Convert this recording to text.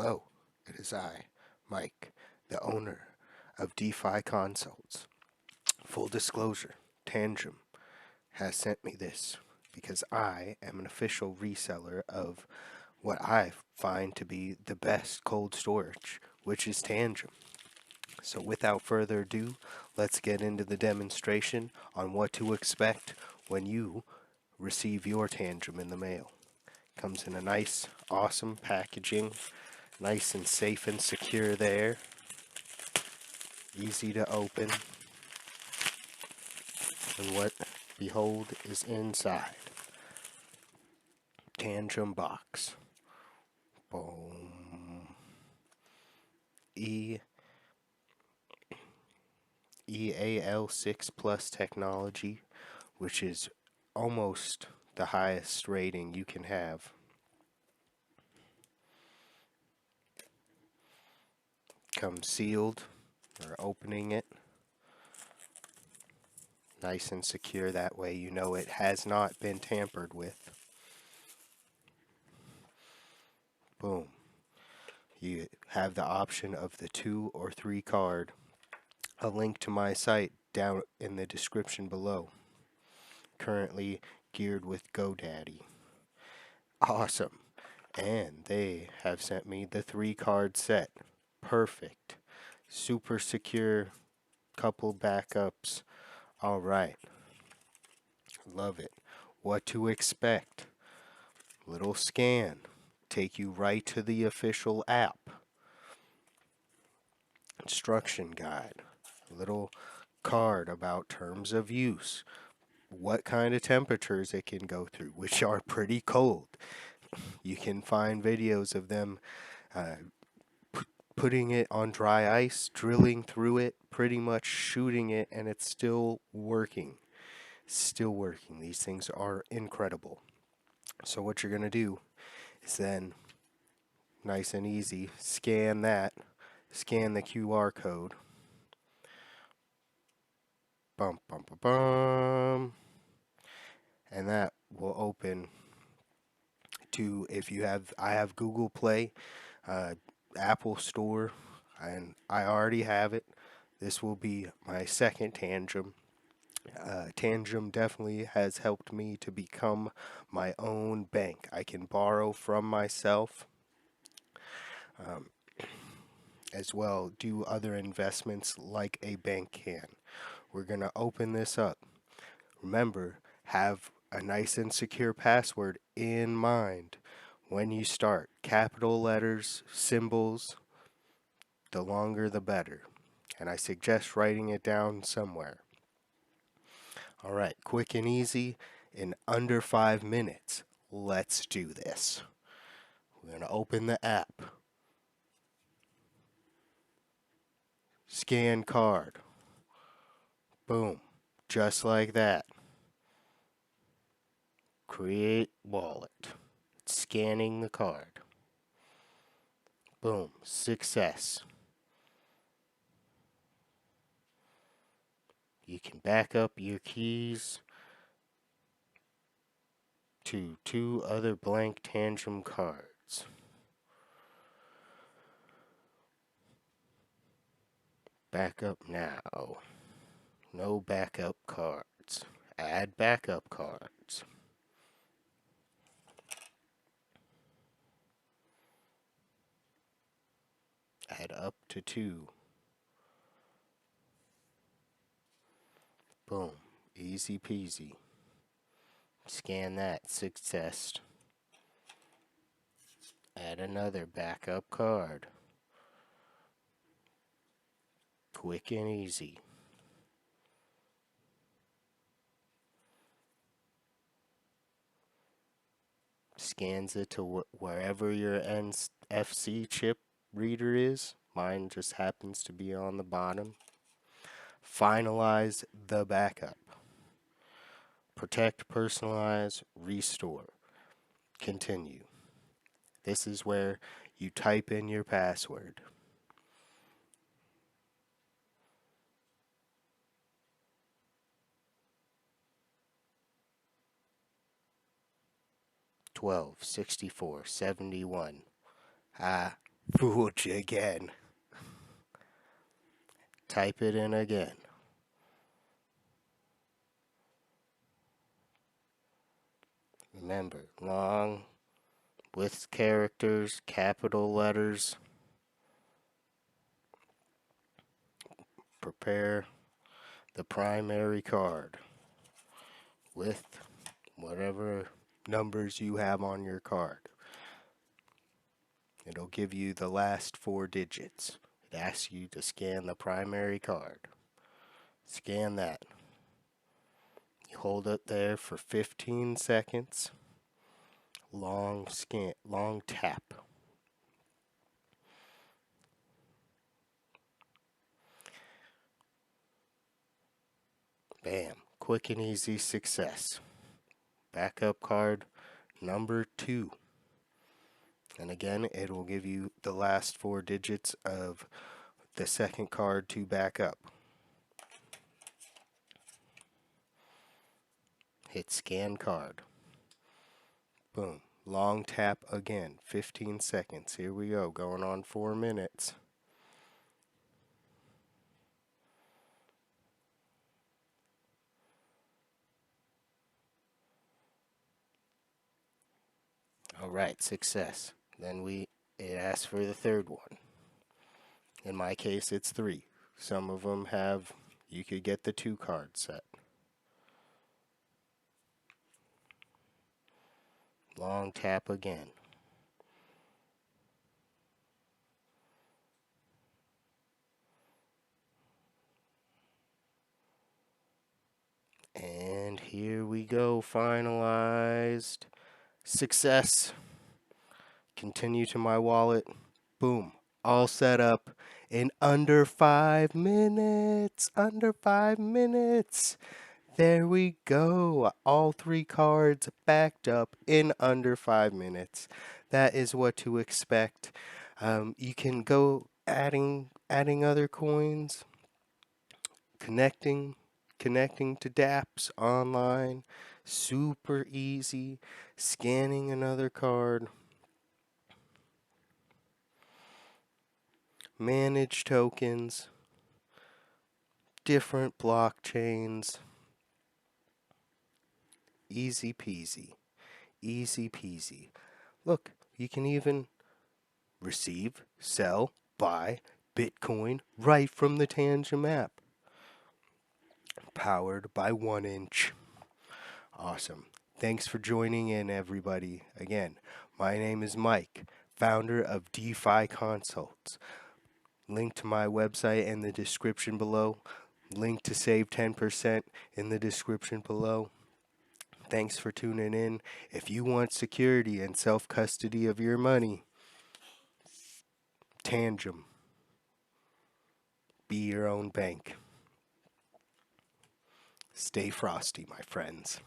Hello, it is I, Mike, the owner of DeFi Consults. Full disclosure, Tangem has sent me this because I am an official reseller of what I find to be the best cold storage, which is Tangem. So without further ado, let's get into the demonstration on what to expect when you receive your Tangem in the mail. Comes in a nice, awesome packaging, nice and safe and secure there. Easy to open. And what, behold, is inside. Tangem box. Boom. EAL6 Plus technology, which is almost the highest rating you can have. Comes sealed, or opening it. Nice and secure, that way you know it has not been tampered with. Boom. You have the option of the 2 or 3 card. A link to my site down in the description below. Currently geared with GoDaddy. Awesome. And they have sent me the 3 card set. Perfect. Super secure. Couple backups. Alright. Love it. What to expect. Little scan. Take you right to the official app. Instruction guide. Little card about terms of use. What kind of temperatures it can go through, which are pretty cold. You can find videos of them putting it on dry ice, drilling through it, pretty much shooting it, and it's still working. Still working. These things are incredible. So what you're going to do is then, nice and easy, scan that, scan the QR code. Bum, bum, bum, bum. And that will open to, if you have, I have Google Play, Apple Store, and I already have it. This will be my second Tangem. Tangem definitely has helped me to become my own bank. I can borrow from myself, as well do other investments like a bank can. We're going to open this up. Remember, have a nice and secure password in mind when you start. Capital letters, symbols, the longer the better. And I suggest writing it down somewhere. Alright, quick and easy, in under 5 minutes. Let's do this. We're going to open the app. Scan card. Boom. Just like that. Create wallet. Scanning the card. Boom. Success. You can back up your keys to 2 other blank Tangem cards. Backup now. No backup cards. Add backup cards. Add up to 2. Boom. Easy peasy. Scan that. Success. Add another backup card. Quick and easy. Scans it to wherever your NFC chip reader is. Mine just happens to be on the bottom. Finalize the backup. Protect, personalize, restore. Continue. This is where you type in your password. $12.64.71. Fooled you again. Type it in again. Remember, long with characters, capital letters. Prepare the primary card with whatever numbers you have on your card. It'll give you the last 4 digits. It asks you to scan the primary card. Scan that. You hold it there for 15 seconds. Long scan, long tap. Bam. Quick and easy success. Backup card number 2. And again, it will give you the last 4 digits of the second card to back up. Hit scan card. Boom. Long tap again. 15 seconds. Here we go. Going on 4 minutes. Alright, success. Then it asks for the third one. In my case, it's 3. Some of them have, you could get the 2 card set. Long tap again. And here we go, finalized. Success. Continue to my wallet. Boom. All set up in under 5 minutes. Under 5 minutes. There we go. All 3 cards backed up in under 5 minutes. That is what to expect. You can go adding other coins, connecting to dApps online. Super easy. Scanning another card. Manage tokens. Different blockchains. Easy peasy. Easy peasy. Look, you can even receive, sell, buy Bitcoin right from the Tangem app. Powered by 1inch. Awesome. Thanks for joining in, everybody. Again, my name is Mike, founder of DeFi Consults. Link to my website in the description below. Link to save 10% in the description below. Thanks for tuning in. If you want security and self-custody of your money, Tangem. Be your own bank. Stay frosty, my friends.